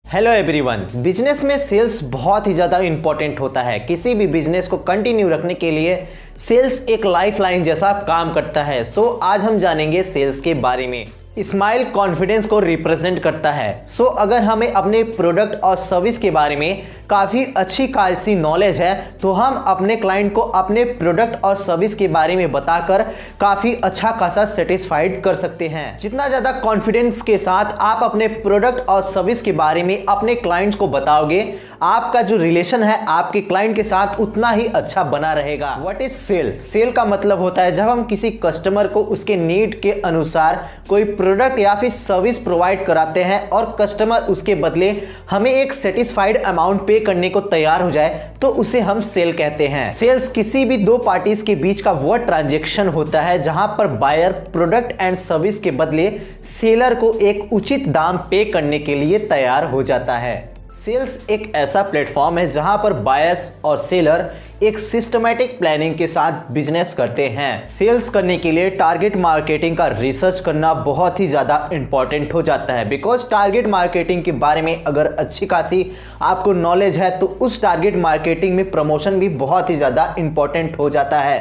Hello everyone. Business में sales बहुत ही ज़्यादा इंपॉर्टेंट होता है। किसी भी बिजनेस को कंटिन्यू रखने के लिए सेल्स एक लाइफलाइन जैसा काम करता है। आज हम जानेंगे सेल्स के बारे में। स्माइल कॉन्फिडेंस को रिप्रेजेंट करता है। अगर हमें अपने प्रोडक्ट और सर्विस के बारे में काफ़ी अच्छी खासी नॉलेज है तो हम अपने क्लाइंट को अपने प्रोडक्ट और सर्विस के बारे में बताकर काफ़ी अच्छा खासा सेटिस्फाइड कर सकते हैं। जितना ज़्यादा कॉन्फिडेंस के साथ आप अपने प्रोडक्ट और सर्विस के बारे में अपने क्लाइंट्स को बताओगे, आपका जो रिलेशन है आपके क्लाइंट के साथ उतना ही अच्छा बना रहेगा। What is cell? सेल का मतलब होता है जब हम किसी कस्टमर को उसके नीड के अनुसार कोई प्रोडक्ट या फिर सर्विस प्रोवाइड कराते हैं और कस्टमर उसके बदले हमें एक सेटिस्फाइड अमाउंट पे करने को तैयार हो जाए तो उसे हम सेल कहते हैं। सेल्स किसी भी दो पार्टीज के बीच का वो ट्रांजैक्शन होता है जहां पर बायर प्रोडक्ट एंड सर्विस के बदले सेलर को एक उचित दाम पे करने के लिए तैयार हो जाता है। सेल्स एक ऐसा प्लेटफॉर्म है जहां पर बायर्स और सेलर एक सिस्टमैटिक प्लानिंग के साथ बिजनेस करते हैं। सेल्स करने के लिए टारगेट मार्केटिंग का रिसर्च करना बहुत ही ज़्यादा इंपॉर्टेंट हो जाता है। बिकॉज टारगेट मार्केटिंग के बारे में अगर अच्छी खासी आपको नॉलेज है तो उस टारगेट मार्केटिंग में प्रमोशन भी बहुत ही ज़्यादा इंपॉर्टेंट हो जाता है।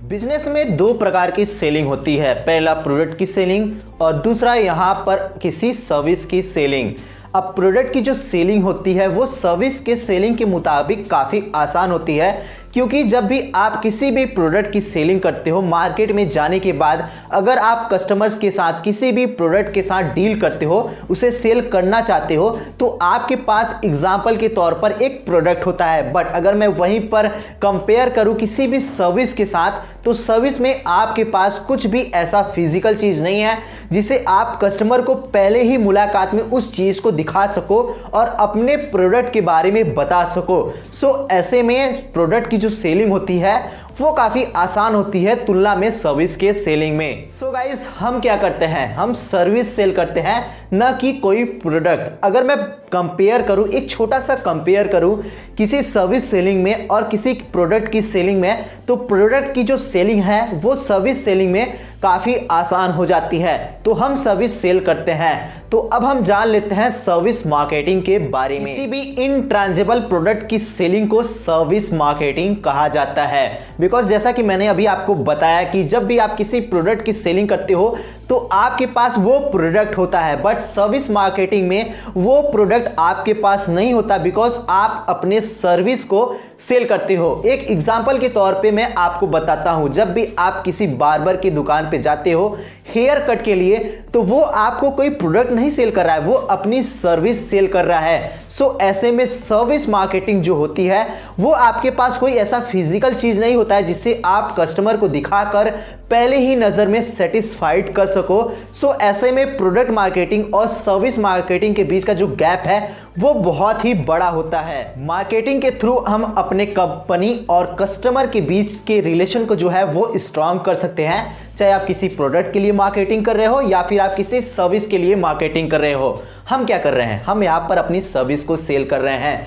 बिजनेस में दो प्रकार की सेलिंग होती है, पहला प्रोडक्ट की सेलिंग और दूसरा यहाँ पर किसी सर्विस की सेलिंग। अब प्रोडक्ट की जो सेलिंग होती है वो सर्विस के सेलिंग के मुताबिक काफ़ी आसान होती है, क्योंकि जब भी आप किसी भी प्रोडक्ट की सेलिंग करते हो मार्केट में जाने के बाद अगर आप कस्टमर्स के साथ किसी भी प्रोडक्ट के साथ डील करते हो, उसे सेल करना चाहते हो तो आपके पास एग्जाम्पल के तौर पर एक प्रोडक्ट होता है। बट अगर मैं वहीं पर कंपेयर करूं किसी भी सर्विस के साथ तो सर्विस में आपके पास कुछ भी ऐसा फिजिकल चीज़ नहीं है जिसे आप कस्टमर को पहले ही मुलाकात में उस चीज़ को दिखा सको और अपने प्रोडक्ट के बारे में बता सको। ऐसे में प्रोडक्ट की जो सेलिंग होती है वो काफ़ी आसान होती है तुलना में सर्विस के सेलिंग में। गाइस, हम क्या करते हैं, हम सर्विस सेल करते हैं न कि कोई प्रोडक्ट। अगर मैं कंपेयर करूं, एक छोटा सा कंपेयर करूं किसी सर्विस सेलिंग में और किसी प्रोडक्ट की सेलिंग में, तो प्रोडक्ट की जो सेलिंग है वो सर्विस सेलिंग में काफ़ी आसान हो जाती है, तो हम सर्विस सेल करते हैं। तो अब हम जान लेते हैं सर्विस मार्केटिंग के बारे में। किसी भी इनट्रांजिबल प्रोडक्ट की सेलिंग को सर्विस मार्केटिंग कहा जाता है। बिकॉज जैसा कि मैंने अभी आपको बताया कि जब भी आप किसी प्रोडक्ट की सेलिंग करते हो तो आपके पास वो प्रोडक्ट होता है, बट सर्विस मार्केटिंग में वो प्रोडक्ट आपके पास नहीं होता बिकॉज आप अपने सर्विस को सेल करते हो। एक एग्जांपल के तौर पे मैं आपको बताता हूं, जब भी आप किसी बार्बर की दुकान पे जाते हो हेयर कट के लिए तो वो आपको कोई प्रोडक्ट नहीं सेल कर रहा है, वो अपनी सर्विस सेल कर रहा है। ऐसे में सर्विस मार्केटिंग जो होती है वो आपके पास कोई ऐसा फिजिकल चीज नहीं होता है जिससे आप कस्टमर को दिखाकर पहले ही नजर में सेटिस्फाइड कर सको। ऐसे में प्रोडक्ट मार्केटिंग और सर्विस मार्केटिंग के बीच का जो गैप है वो बहुत ही बड़ा होता है। मार्केटिंग के थ्रू हम अपने कंपनी और कस्टमर के बीच के रिलेशन को जो है वो स्ट्रांग कर सकते हैं, चाहे आप किसी प्रोडक्ट के लिए मार्केटिंग कर रहे हो या फिर आप किसी सर्विस के लिए मार्केटिंग कर रहे हो। हम क्या कर रहे हैं, हम यहाँ पर अपनी सर्विस को सेल कर रहे हैं।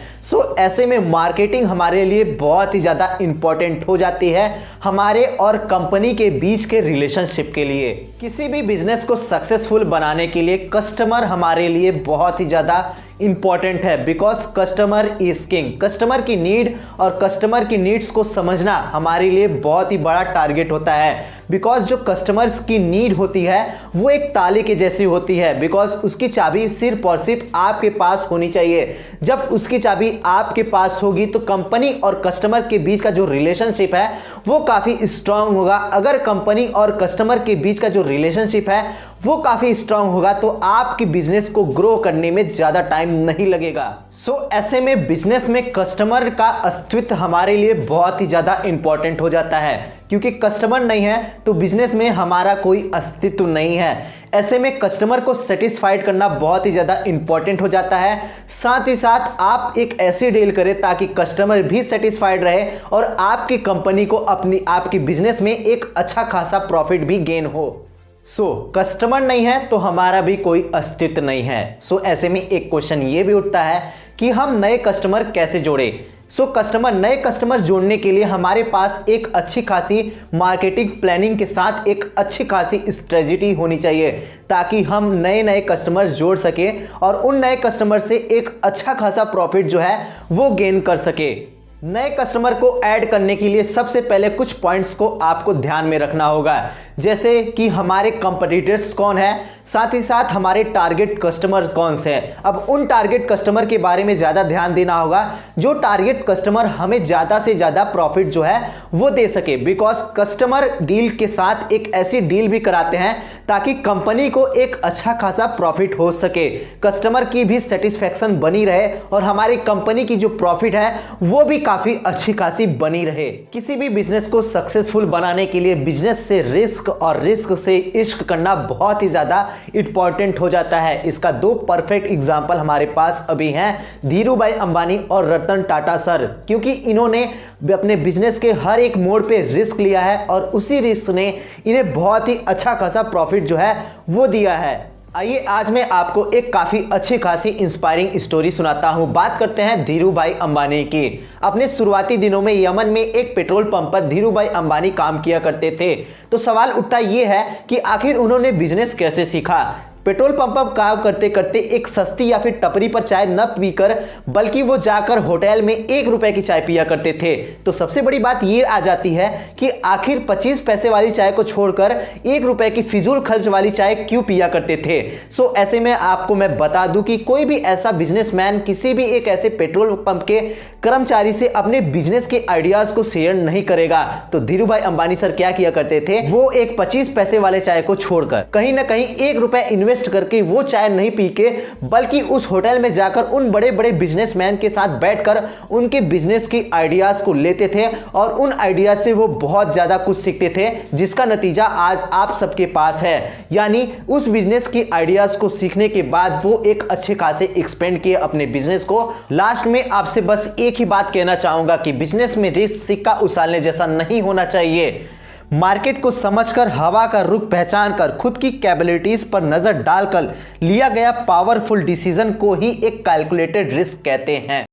ऐसे में मार्केटिंग हमारे लिए बहुत ही ज़्यादा इंपॉर्टेंट हो जाती है हमारे और कंपनी के बीच के रिलेशनशिप के लिए। किसी भी बिजनेस को सक्सेसफुल बनाने के लिए कस्टमर हमारे लिए बहुत ही ज़्यादा इंपॉर्टेंट है, because customer is king. Customer की नीड और कस्टमर की नीड्स को समझना हमारे लिए बहुत ही बड़ा टारगेट होता है। बिकॉज जो कस्टमर्स की नीड होती है वो एक ताले के जैसी होती है, बिकॉज उसकी चाबी सिर्फ और सिर्फ आपके पास होनी चाहिए। जब उसकी चाबी आपके पास होगी तो कंपनी और कस्टमर के बीच का जो रिलेशनशिप है वो काफ़ी स्ट्रांग होगा। अगर कंपनी और कस्टमर के बीच का जो रिलेशनशिप है वो काफ़ी स्ट्रांग होगा तो आपकी बिजनेस को ग्रो करने में ज़्यादा टाइम नहीं लगेगा। ऐसे में बिजनेस में कस्टमर का अस्तित्व हमारे लिए बहुत ही ज़्यादा इंपॉर्टेंट हो जाता है, क्योंकि कस्टमर नहीं है तो बिजनेस में हमारा कोई अस्तित्व नहीं है। ऐसे में कस्टमर को सेटिस्फाइड करना बहुत ही ज़्यादा इंपॉर्टेंट हो जाता है। साथ ही साथ आप एक ऐसी डील करें ताकि कस्टमर भी सेटिस्फाइड रहे और आपकी कंपनी को आपकी बिजनेस में एक अच्छा खासा प्रॉफिट भी गेन हो। कस्टमर नहीं है तो हमारा भी कोई अस्तित्व नहीं है। ऐसे में एक क्वेश्चन ये भी उठता है कि हम नए कस्टमर कैसे जोड़े। सो नए कस्टमर जोड़ने के लिए हमारे पास एक अच्छी खासी मार्केटिंग प्लानिंग के साथ एक अच्छी खासी स्ट्रेटजी होनी चाहिए ताकि हम नए कस्टमर जोड़ सके और उन नए कस्टमर से एक अच्छा खासा प्रॉफिट जो है वो गेन कर सके। नए कस्टमर को ऐड करने के लिए सबसे पहले कुछ पॉइंट्स को आपको ध्यान में रखना होगा, जैसे कि हमारे कंपटीटर्स कौन है, साथ ही साथ हमारे टारगेट कस्टमर कौन से हैं। अब उन टारगेट कस्टमर के बारे में ज़्यादा ध्यान देना होगा जो टारगेट कस्टमर हमें ज़्यादा से ज़्यादा प्रॉफिट जो है वो दे सके, बिकॉज कस्टमर डील के साथ एक ऐसी डील भी कराते हैं ताकि कंपनी को एक अच्छा खासा प्रॉफिट हो सके, कस्टमर की भी सेटिस्फैक्शन बनी रहे और हमारी कंपनी की जो प्रॉफिट है वो भी काफ़ी अच्छी खासी बनी रहे। किसी भी बिजनेस को सक्सेसफुल बनाने के लिए बिजनेस से रिस्क और रिस्क से इश्क करना बहुत ही ज़्यादा इंपॉर्टेंट हो जाता है। इसका दो परफेक्ट एग्जांपल हमारे पास अभी हैं, धीरू भाई अंबानी और रतन टाटा सर, क्योंकि इन्होंने अपने बिजनेस के हर एक मोड़ पे रिस्क लिया है और उसी रिस्क ने इन्हें बहुत ही अच्छा खासा प्रॉफिट जो है वो दिया है। आइए आज मैं आपको एक काफ़ी अच्छी खासी इंस्पायरिंग स्टोरी सुनाता हूं। बात करते हैं धीरू भाई अंबानी की। अपने शुरुआती दिनों में यमन में एक पेट्रोल पंप पर धीरू भाई अंबानी काम किया करते थे। तो सवाल उठता यह है कि आखिर उन्होंने बिजनेस कैसे सीखा। पेट्रोल पंप पर काम करते करते एक सस्ती या फिर टपरी पर चाय न पीकर बल्कि वो जाकर होटल में 1 रुपए की चाय पिया करते थे। तो सबसे बड़ी बात ये आ जाती है कि आखिर 25 पैसे वाली चाय को छोड़कर 1 रुपए की फिजूल खर्च वाली चाय क्यों पिया करते थे। सो ऐसे में आपको मैं बता दूं कि कोई भी ऐसा बिजनेसमैन किसी भी एक ऐसे पेट्रोल पंप के कर्मचारी से अपने बिजनेस के आइडियाज को शेयर नहीं करेगा। तो धीरू भाई अंबानी सर क्या किया करते थे, वो एक 25 पैसे वाले चाय को छोड़कर कहीं ना कहीं 1 रुपए इन्वेस्ट करके वो चाय नहीं पी के बल्कि उस होटल में जाकर उन बड़े बड़े बिजनेसमैन के साथ बैठकर उनके बिजनेस की आइडियाज को लेते थे और उन आइडियाज से वो बहुत ज्यादा कुछ सीखते थे, जिसका नतीजा आज आप सबके पास है। यानी उस बिजनेस की आइडियाज को सीखने के बाद वो एक अच्छे खासे एक्सपेंड किए अपने बिजनेस को। लास्ट में आपसे बस एक ही बात कहना चाहूंगा कि बिजनेस में रिस्क सिक्का उछालने जैसा नहीं होना चाहिए। मार्केट को समझकर, हवा का रुख पहचान कर, खुद की कैपेबिलिटीज पर नजर डालकर लिया गया पावरफुल डिसीजन को ही एक कैलकुलेटेड रिस्क कहते हैं।